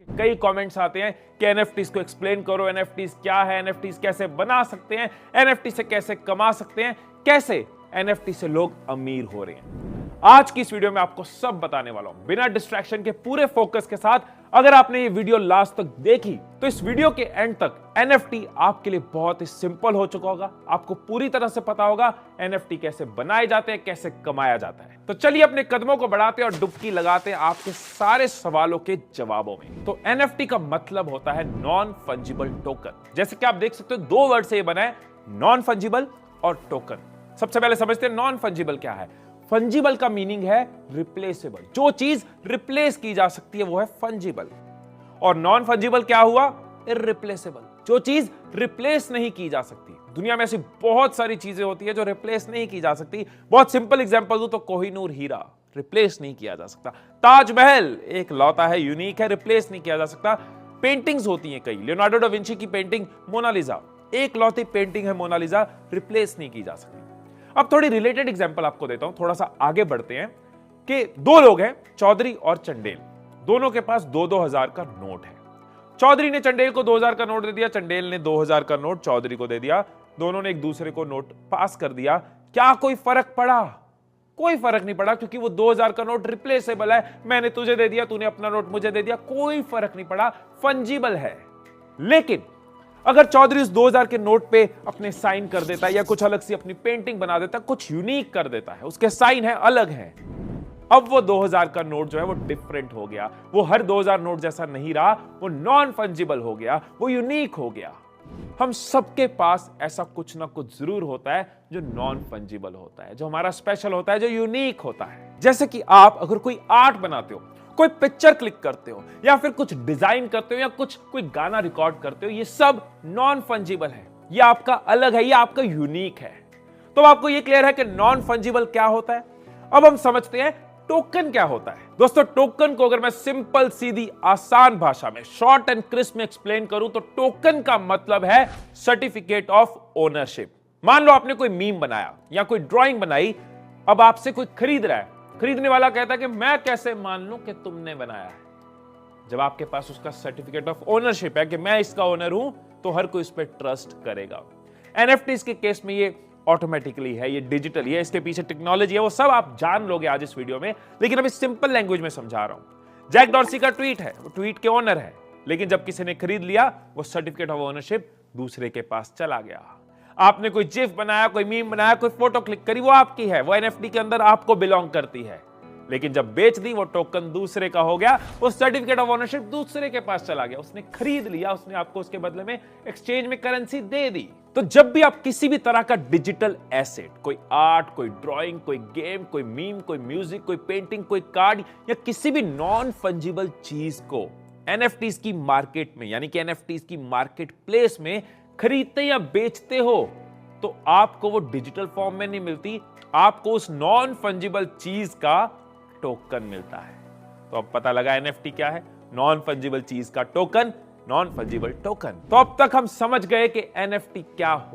कई कमेंट्स आते हैं कि एनएफटीज को एक्सप्लेन करो, एनएफटीज क्या है, एनएफटीज कैसे बना सकते हैं, एनएफटी से कैसे कमा सकते हैं, कैसे एनएफटी से लोग अमीर हो रहे हैं। आज की इस वीडियो में आपको सब बताने वाला हूं, बिना डिस्ट्रैक्शन के, पूरे फोकस के साथ। अगर आपने ये वीडियो लास्ट तक देखी तो इस वीडियो के एंड तक एनएफटी आपके लिए बहुत ही सिंपल हो चुका होगा। आपको पूरी तरह से पता होगा एनएफटी कैसे बनाए जाते हैं, कैसे कमाया जाता है। तो चलिए अपने कदमों को बढ़ाते और डुबकी लगाते हैं आपके सारे सवालों के जवाबों में। तो एनएफटी का मतलब होता है नॉन फंजिबल टोकन। जैसे कि आप देख सकते हो, दो वर्ड से ये बना है, नॉन फंजिबल और टोकन। सबसे पहले समझते हैं नॉन फंजिबल क्या है। फंजिबल का मीनिंग है रिप्लेसेबल, जो चीज रिप्लेस की जा सकती है वो है फंजिबल। और नॉन फंजिबल क्या हुआ? इररिप्लेसेबल, जो चीज रिप्लेस नहीं की जा सकती। दुनिया में ऐसी बहुत सारी चीजें होती है जो रिप्लेस नहीं की जा सकती। बहुत सिंपल एग्जांपल दूं तो कोहिनूर हीरा रिप्लेस नहीं किया जा सकता। ताजमहल एक लौता है, यूनिक है, रिप्लेस नहीं किया जा सकता। पेंटिंग्स होती हैं कई, लियोनार्डो डा विंची की पेंटिंग मोनालिसा एक लौती पेंटिंग है, मोनालिसा रिप्लेस नहीं की जा सकती। अब थोड़ी रिलेटेड एग्जांपल आपको देता हूं, थोड़ा सा आगे बढ़ते हैं कि दो लोग हैं, चौधरी और चंडेल। दोनों के पास 2-2 हजार का नोट है। चौधरी ने चंडेल को 2000 का नोट दे दिया, चंडेल ने 2000 का नोट चौधरी को दे दिया। दोनों ने एक दूसरे को नोट पास कर दिया। क्या कोई फर्क पड़ा? कोई फर्क नहीं पड़ा, क्योंकि वो 2000 का नोट रिप्लेसेबल है। मैंने तुझे दे दिया, तूने अपना नोट मुझे दे दिया, कोई फर्क नहीं पड़ा, फंजिबल है। लेकिन अगर चौधरी उस 2000 के नोट पे अपने साइन कर देता है या कुछ अलग सी अपनी पेंटिंग बना देता है, कुछ यूनिक कर देता है, उसके साइन है, अलग है, अब वो 2000 का नोट जो है वो डिफरेंट हो गया। वो हर 2000 नोट जैसा नहीं रहा, वो नॉन फंजिबल हो गया, वो यूनिक हो गया। हम सबके पास ऐसा कुछ ना कुछ जरूर होता है जो नॉन फंजिबल होता है, जो हमारा स्पेशल होता है, जो यूनिक होता है। जैसे कि आप अगर कोई आर्ट बनाते हो, कोई पिक्चर क्लिक करते हो, या फिर कुछ डिजाइन करते हो, या कोई गाना रिकॉर्ड करते हो, ये सब नॉन फंजिबल है। ये आपका अलग है, ये आपका यूनिक है। तो आपको ये क्लियर है कि नॉन फंजिबल क्या होता है। अब हम समझते हैं टोकन क्या होता है। दोस्तों, टोकन को अगर मैं सिंपल, सीधी, आसान भाषा में, शॉर्ट एंड क्रिस्प में एक्सप्लेन करूं तो टोकन का मतलब है सर्टिफिकेट ऑफ ओनरशिप। मान लो आपने कोई मीम बनाया या कोई ड्राइंग बनाई, अब आपसे कोई खरीद रहा है। खरीदने वाला कहता है कि मैं कैसे मान लूं कि तुमने बनाया है। जब आपके पास उसका सर्टिफिकेट ऑफ ओनरशिप है कि मैं इसका ओनर हूं, तो हर कोई इस पर ट्रस्ट करेगा। एनएफटीज के केस में ये ऑटोमेटिकली है, ये डिजिटल है, इसके पीछे टेक्नोलॉजी है, वो सब आप जान लोगे आज इस वीडियो में, लेकिन अभी सिंपल लैंग्वेज में समझा रहा हूं। जैक डॉर्सी का ट्वीट है, वो ट्वीट के ओनर है, लेकिन जब किसी ने खरीद लिया, वो सर्टिफिकेट ऑफ ओनरशिप दूसरे के पास चला गया। आपने कोई जिफ बनाया, कोई मीम बनाया, कोई फोटो क्लिक करी, वो आपकी है, वो एनएफटी के अंदर आपको बिलोंग करती है। लेकिन जब बेच दी, वो टोकन दूसरे का हो गया, वो सर्टिफिकेट ऑफ ओनरशिप दूसरे के पास चला गया। उसने खरीद लिया, उसने आपको उसके बदले में एक्सचेंज में करेंसी दे दी। तो जब भी आप किसी भी तरह का डिजिटल एसेट, कोई आर्ट, कोई ड्राइंग, कोई गेम, कोई मीम, कोई म्यूजिक, कोई पेंटिंग, कोई कार्ड, या किसी भी नॉन फंजिबल चीज को एनएफटीज की मार्केट में, यानी कि एनएफटीज की मार्केट प्लेस में खरीदते या बेचते हो, तो आपको वो डिजिटल फॉर्म में नहीं मिलती, आपको उस नॉन फंजिबल चीज का टोकन मिलता है। तो अब पता लगा एनएफटी क्या है, नॉन फंजिबल चीज का टोकन, नॉन फंजिबल टोकन। तो अब तक हम समझ गए कि एनएफटी क्या हो